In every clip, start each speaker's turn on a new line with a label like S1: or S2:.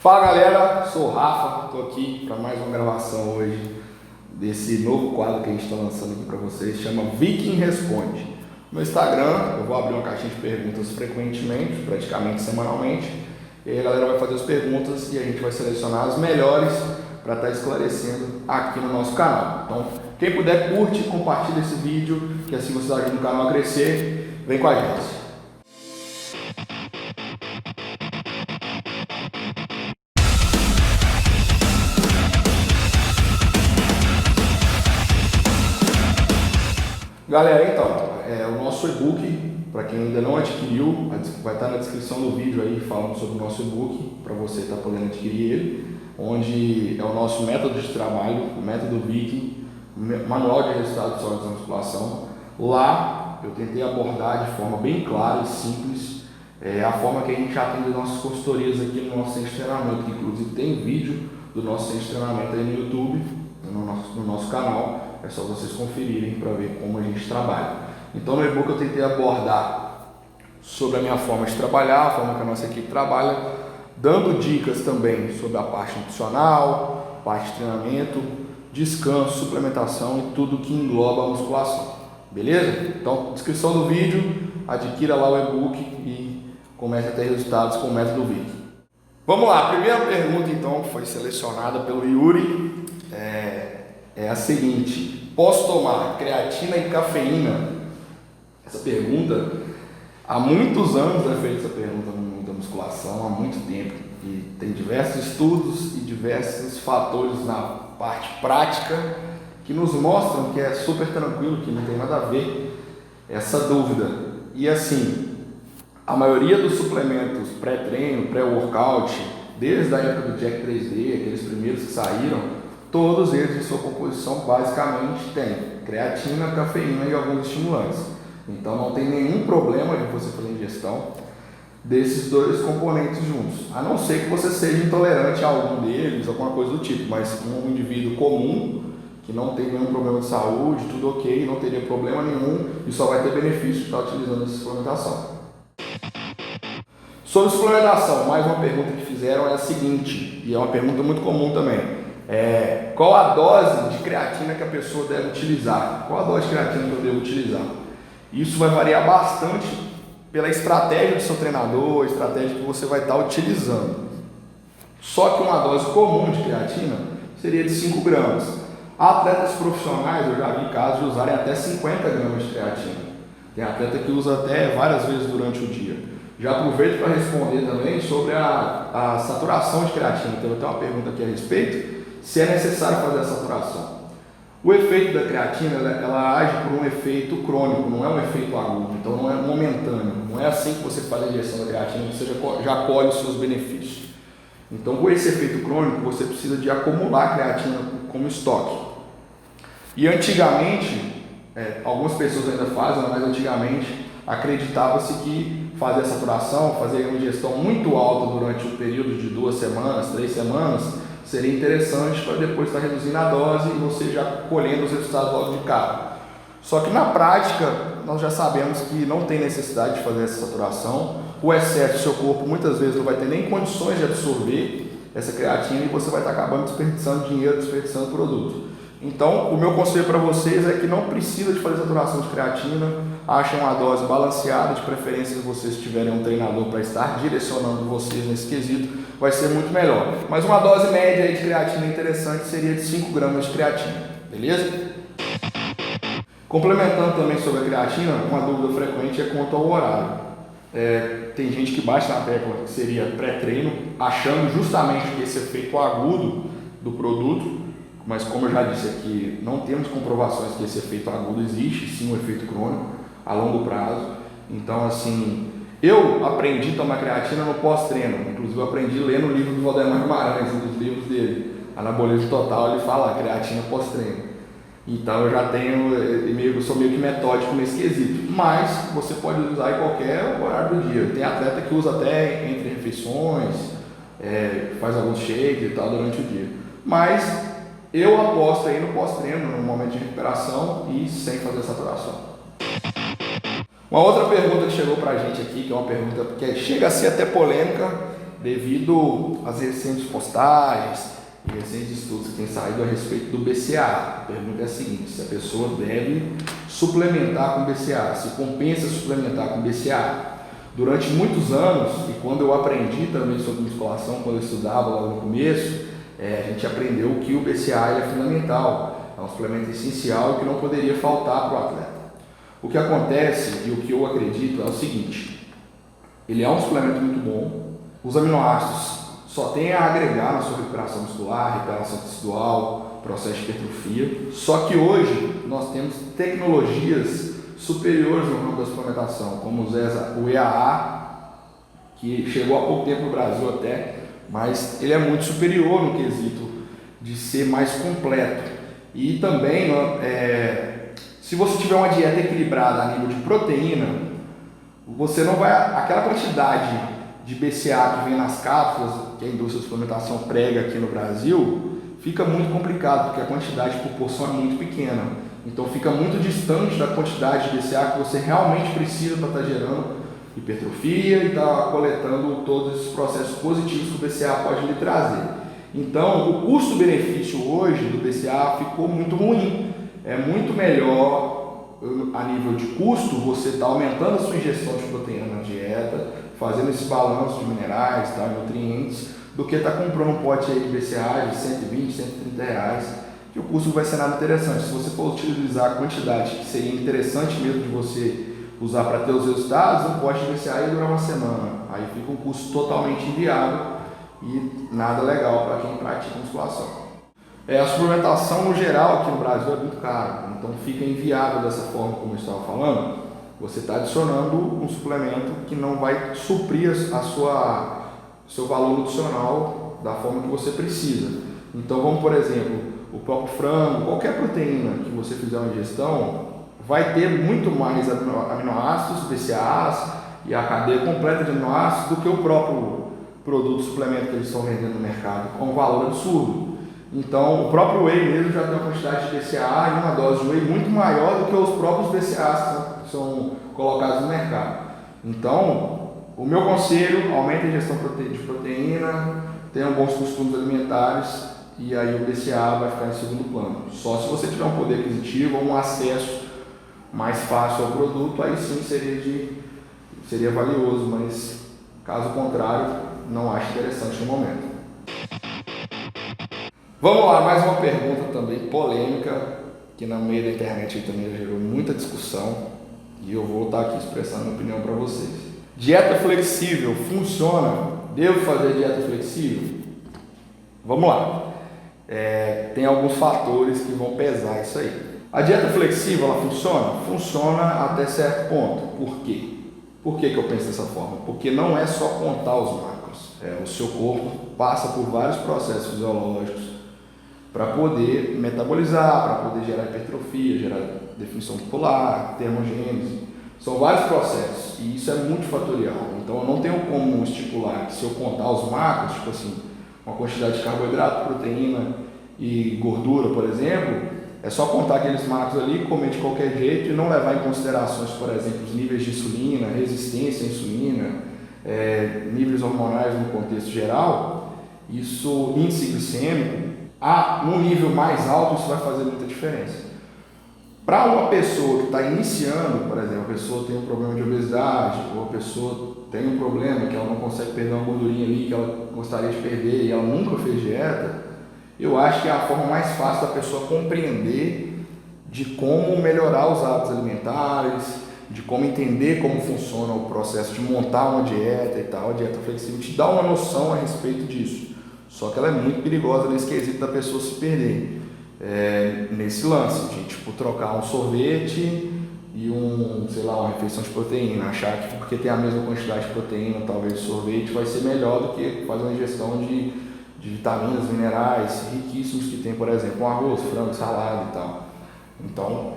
S1: Fala galera, sou o Rafa, estou aqui para mais uma gravação hoje desse novo quadro que a gente está lançando aqui para vocês, chama Viking Responde. No Instagram eu vou abrir uma caixinha de perguntas frequentemente, praticamente semanalmente, e aí a galera vai fazer as perguntas e a gente vai selecionar as melhores para estar esclarecendo aqui no nosso canal. Então, quem puder, curte, compartilha esse vídeo, que assim vocês ajudam o canal a crescer. Vem com a gente! Galera, então, o nosso e-book, para quem ainda não adquiriu, vai estar na descrição do vídeo aí falando sobre o nosso e-book, para você estar podendo adquirir ele, onde é o nosso método de trabalho, o método Viking, manual de resultados sólidos da musculação. Lá eu tentei abordar de forma bem clara e simples a forma que a gente atende nossas consultorias aqui no nosso centro de treinamento, que inclusive tem vídeo do nosso centro de treinamento aí no YouTube, no nosso canal. É só vocês conferirem para ver como a gente trabalha. Então no e-book eu tentei abordar sobre a minha forma de trabalhar, a forma que a nossa equipe trabalha, dando dicas também sobre a parte nutricional, parte de treinamento, descanso, suplementação e tudo que engloba a musculação. Beleza? Então, descrição do vídeo, adquira lá o e-book e comece a ter resultados com o método Viking. Vamos lá, a primeira pergunta então foi selecionada pelo Yuri. É a seguinte: posso tomar creatina e cafeína? Essa pergunta, há muitos anos é feita essa pergunta no mundo da musculação, há muito tempo, e tem diversos estudos e diversos fatores na parte prática que nos mostram que é super tranquilo, que não tem nada a ver essa dúvida. E assim, a maioria dos suplementos pré-treino, pré-workout, desde a época do Jack 3D, aqueles primeiros que saíram, todos eles em sua composição basicamente têm creatina, cafeína e alguns estimulantes. Então não tem nenhum problema de você fazer ingestão desses dois componentes juntos, a não ser que você seja intolerante a algum deles, alguma coisa do tipo, mas um indivíduo comum que não tem nenhum problema de saúde, tudo ok, não teria problema nenhum e só vai ter benefício de estar utilizando essa suplementação. Sobre suplementação, mais uma pergunta que fizeram é a seguinte, e é uma pergunta muito comum também. Qual a dose de creatina que a pessoa deve utilizar? Qual a dose de creatina que eu devo utilizar? Isso vai variar bastante pela estratégia do seu treinador, a estratégia que você vai estar utilizando. Só que uma dose comum de creatina seria de 5 gramas. Atletas profissionais, eu já vi casos de usarem até 50 gramas de creatina. Tem atleta que usa até várias vezes durante o dia. Já aproveito para responder também sobre a saturação de creatina. Tem até uma pergunta aqui a respeito. Se é necessário fazer a saturação. O efeito da creatina, ela age por um efeito crônico, não é um efeito agudo, então não é momentâneo. Não é assim que você faz a injeção da creatina, você já colhe os seus benefícios. Então, com esse efeito crônico, você precisa de acumular creatina como estoque. E antigamente, algumas pessoas ainda fazem, mas antigamente acreditava-se que fazer a saturação, fazer uma ingestão muito alta durante o período de 2 semanas, 3 semanas, seria interessante para depois estar reduzindo a dose e você já colhendo os resultados logo de cara. Só que na prática, nós já sabemos que não tem necessidade de fazer essa saturação. O excesso do seu corpo muitas vezes não vai ter nem condições de absorver essa creatina e você vai estar acabando desperdiçando dinheiro, desperdiçando produto. Então, o meu conselho para vocês é que não precisa de fazer saturação de creatina, achem uma dose balanceada, de preferência se vocês tiverem um treinador para estar direcionando vocês nesse quesito, vai ser muito melhor. Mas uma dose média aí de creatina interessante seria de 5 gramas de creatina, beleza? Complementando também sobre a creatina, uma dúvida frequente é quanto ao horário. Tem gente que bate na tecla que seria pré-treino, achando justamente que esse efeito agudo do produto, mas como eu já disse aqui, não temos comprovações que esse efeito agudo existe, sim um efeito crônico a longo prazo. Então assim, eu aprendi a tomar creatina no pós-treino, inclusive eu aprendi lendo o livro do Valdemar Guimarães, um dos livros dele, Anabolismo Total, ele fala creatina pós-treino. Então eu já tenho, eu sou meio que metódico nesse quesito, mas você pode usar em qualquer horário do dia. Tem atleta que usa até entre refeições, faz alguns shakes e tal durante o dia. Mas eu aposto aí no pós-treino, no momento de recuperação e sem fazer saturação. Uma outra pergunta que chegou pra gente aqui, que é uma pergunta que chega a ser até polêmica, devido às recentes postagens e recentes estudos que têm saído a respeito do BCA. A pergunta é a seguinte: se a pessoa deve suplementar com BCA, se compensa suplementar com BCA. Durante muitos anos, e quando eu aprendi também sobre musculação, quando eu estudava lá no começo, a gente aprendeu que o BCA é fundamental, é um suplemento essencial que não poderia faltar para o atleta. O que acontece e o que eu acredito é o seguinte: ele é um suplemento muito bom, os aminoácidos só tem a agregar na sua recuperação muscular, recuperação tecidual, processo de hipertrofia, só que hoje nós temos tecnologias superiores no ramo da suplementação, como o EAA, que chegou há pouco tempo no Brasil até, mas ele é muito superior no quesito de ser mais completo. E também, se você tiver uma dieta equilibrada a nível de proteína, você não vai, aquela quantidade de BCA que vem nas cápsulas, que a indústria de suplementação prega aqui no Brasil, fica muito complicado, porque a quantidade de proporção é muito pequena. Então fica muito distante da quantidade de BCA que você realmente precisa para estar gerando hipertrofia e estar coletando todos esses processos positivos que o BCA pode lhe trazer. Então o custo-benefício hoje do BCA ficou muito ruim. É muito melhor, a nível de custo, você estar aumentando a sua ingestão de proteína na dieta, fazendo esse balanço de minerais, nutrientes, do que estar comprando um pote aí de BCA de 120, 130 reais, que o custo não vai ser nada interessante. Se você for utilizar a quantidade que seria interessante mesmo de você usar para ter os resultados, um pote de BCA ia durar uma semana. Aí fica um custo totalmente inviável e nada legal para quem pratica musculação. A suplementação no geral aqui no Brasil é muito cara, então fica inviável dessa forma como eu estava falando. Você está adicionando um suplemento que não vai suprir seu valor nutricional da forma que você precisa. Então vamos, por exemplo, o próprio frango, qualquer proteína que você fizer uma ingestão, vai ter muito mais aminoácidos, BCAAs e a cadeia completa de aminoácidos do que o próprio produto, suplemento que eles estão vendendo no mercado, com um valor absurdo. Então o próprio whey mesmo já tem uma quantidade de BCA e uma dose de whey muito maior do que os próprios BCAAs que são colocados no mercado. Então, o meu conselho: aumente a ingestão de proteína, tenham bons costumes alimentares, e aí o BCA vai ficar em segundo plano. Só se você tiver um poder aquisitivo ou um acesso mais fácil ao produto, aí sim seria valioso, mas caso contrário, não acho interessante no momento. Vamos lá, mais uma pergunta também polêmica, que no meio da internet aí também gerou muita discussão, e eu vou estar aqui expressando a minha opinião para vocês. Dieta flexível funciona? Devo fazer dieta flexível? Vamos lá. Tem alguns fatores que vão pesar isso aí. A dieta flexível, ela funciona? Funciona até certo ponto. Por quê? Por que eu penso dessa forma? Porque não é só contar os macros. O seu corpo passa por vários processos fisiológicos para poder metabolizar, para poder gerar hipertrofia, gerar definição muscular, termogênese. São vários processos e isso é multifatorial. Então eu não tenho como estipular que se eu contar os macros, tipo assim, uma quantidade de carboidrato, proteína e gordura, por exemplo, é só contar aqueles macros ali, comer de qualquer jeito e não levar em considerações, por exemplo, os níveis de insulina, resistência à insulina, níveis hormonais no contexto geral. Isso, índice glicêmico, num nível mais alto, isso vai fazer muita diferença. Para uma pessoa que está iniciando, por exemplo, a pessoa tem um problema de obesidade, ou a pessoa tem um problema que ela não consegue perder uma gordurinha ali que ela gostaria de perder e ela nunca fez dieta, eu acho que é a forma mais fácil da pessoa compreender de como melhorar os hábitos alimentares, de como entender como funciona o processo de montar uma dieta e tal. A dieta flexível te dá uma noção a respeito disso, só que ela é muito perigosa nesse quesito da pessoa se perder. Nesse lance de tipo trocar um sorvete e uma refeição de proteína, achar que porque tem a mesma quantidade de proteína, talvez o sorvete vai ser melhor do que fazer uma ingestão de vitaminas, minerais riquíssimos que tem, por exemplo, um arroz, frango, salada e tal. Então,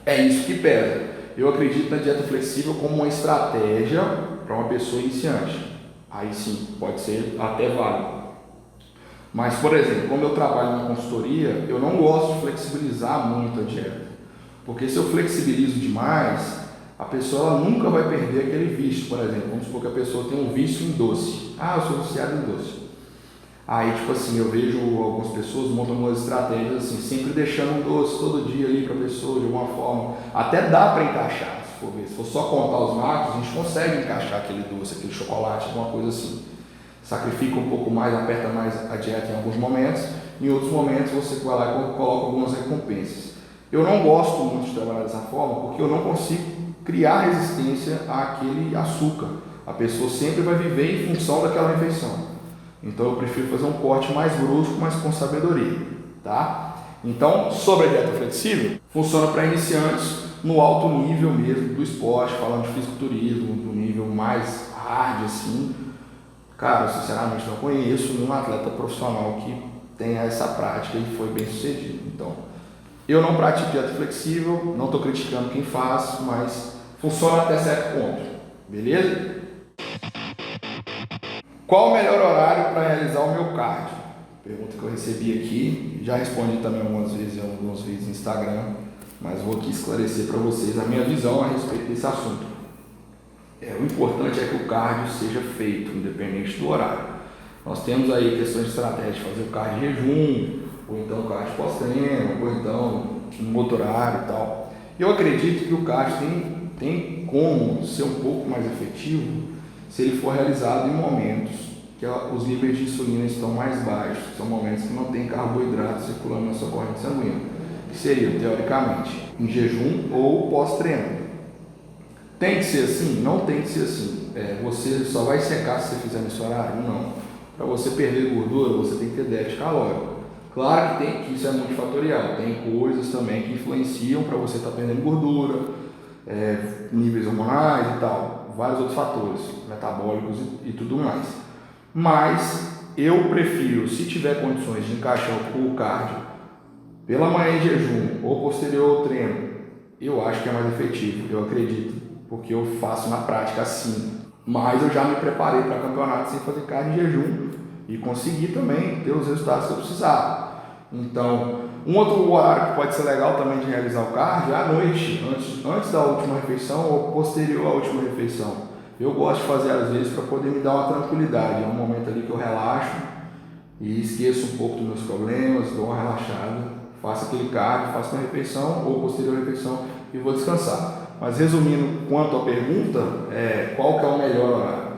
S1: é isso que pesa. Eu acredito na dieta flexível como uma estratégia para uma pessoa iniciante. Aí sim, pode ser até válido. Mas, por exemplo, como eu trabalho na consultoria, eu não gosto de flexibilizar muito a dieta. Porque se eu flexibilizo demais, a pessoa nunca vai perder aquele vício. Por exemplo, vamos supor que a pessoa tem um vício em doce. Ah, eu sou viciado em doce. Aí, tipo assim, eu vejo algumas pessoas montam algumas estratégias assim, sempre deixando um doce todo dia ali para a pessoa de alguma forma. Até dá para encaixar, se for ver. Se for só contar os macros, a gente consegue encaixar aquele doce, aquele chocolate, alguma coisa assim. Sacrifica um pouco mais, aperta mais a dieta em alguns momentos. Em outros momentos você vai lá e coloca algumas recompensas. Eu não gosto muito de trabalhar dessa forma porque eu não consigo criar resistência àquele açúcar. A pessoa sempre vai viver em função daquela refeição. Então eu prefiro fazer um corte mais brusco, mas com sabedoria, tá? Então, sobre a dieta flexível, funciona para iniciantes no alto nível mesmo do esporte, falando de fisiculturismo, do nível mais hard assim. Cara, eu sinceramente não conheço nenhum atleta profissional que tenha essa prática e foi bem sucedido. Então, eu não pratico dieta flexível, não estou criticando quem faz, mas funciona até certo ponto, beleza? Qual o melhor horário para realizar o meu cardio? Pergunta que eu recebi aqui, já respondi também algumas vezes em alguns vídeos no Instagram, mas vou aqui esclarecer para vocês a minha visão a respeito desse assunto. O importante é que o cardio seja feito, independente do horário. Nós temos aí questões de estratégia de fazer o cardio em jejum, ou então o cardio pós-treino, ou então no outro horário e tal. Eu acredito que o cardio tem como ser um pouco mais efetivo se ele for realizado em momentos que os níveis de insulina estão mais baixos, são momentos que não tem carboidrato circulando na sua corrente sanguínea, que seria, teoricamente, em jejum ou pós-treino. Tem que ser assim? Não tem que ser assim. Você só vai secar se você fizer nesse horário? Não. Para você perder gordura, você tem que ter déficit calórico. Claro que isso é multifatorial, tem coisas também que influenciam para você estar perdendo gordura, níveis hormonais e tal, vários outros fatores, metabólicos e tudo mais. Mas eu prefiro, se tiver condições de encaixar o cardio pela manhã em jejum ou posterior ao treino, eu acho que é mais efetivo, eu acredito, porque eu faço na prática assim. Mas eu já me preparei para campeonato sem fazer cardio em jejum e consegui também ter os resultados que eu precisava. Então, um outro horário que pode ser legal também de realizar o cardio é à noite, antes da última refeição ou posterior à última refeição. Eu gosto de fazer às vezes para poder me dar uma tranquilidade, é um momento ali que eu relaxo e esqueço um pouco dos meus problemas, dou uma relaxada, faço aquele cardio, faço uma refeição ou posterior refeição e vou descansar. Mas resumindo quanto à pergunta, qual que é o melhor horário?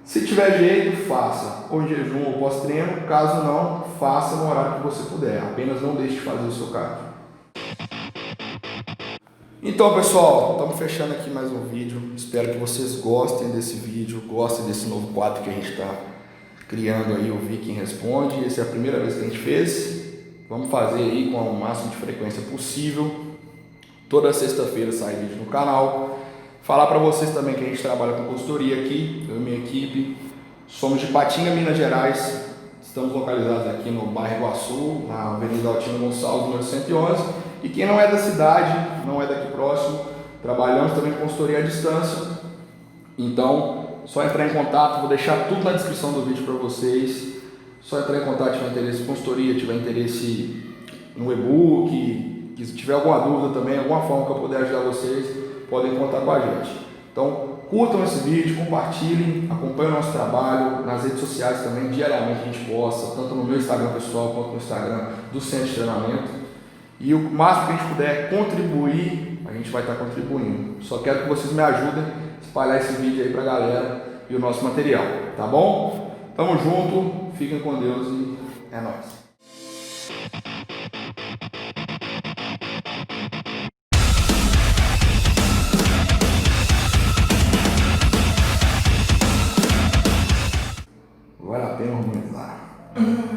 S1: Se tiver jeito, faça, ou em jejum ou pós-treino, caso não, faça no horário que você puder, apenas não deixe de fazer o seu cardio. Então pessoal, estamos fechando aqui mais um vídeo, espero que vocês gostem desse vídeo, gostem desse novo quadro que a gente está criando aí, o Viking Responde. Essa é a primeira vez que a gente fez, vamos fazer aí com o máximo de frequência possível. Toda sexta-feira sai vídeo no canal. Falar para vocês também que a gente trabalha com consultoria aqui, eu e minha equipe. Somos de Patinga, Minas Gerais. Estamos localizados aqui no bairro Iguaçu, na Avenida Altino Gonçalves, número 111. E quem não é da cidade, não é daqui próximo, trabalhamos também com consultoria à distância. Então, só entrar em contato, vou deixar tudo na descrição do vídeo para vocês. Só entrar em contato se tiver interesse em consultoria, tiver interesse no e-book, que se tiver alguma dúvida também, alguma forma que eu puder ajudar vocês, podem contar com a gente. Então, curtam esse vídeo, compartilhem, acompanhem o nosso trabalho nas redes sociais também, diariamente a gente posta, tanto no meu Instagram pessoal quanto no Instagram do Centro de Treinamento. E o máximo que a gente puder contribuir, a gente vai estar contribuindo. Só quero que vocês me ajudem a espalhar esse vídeo aí pra galera e o nosso material, tá bom? Tamo junto, fiquem com Deus e é nóis. Vale a pena harmonizar.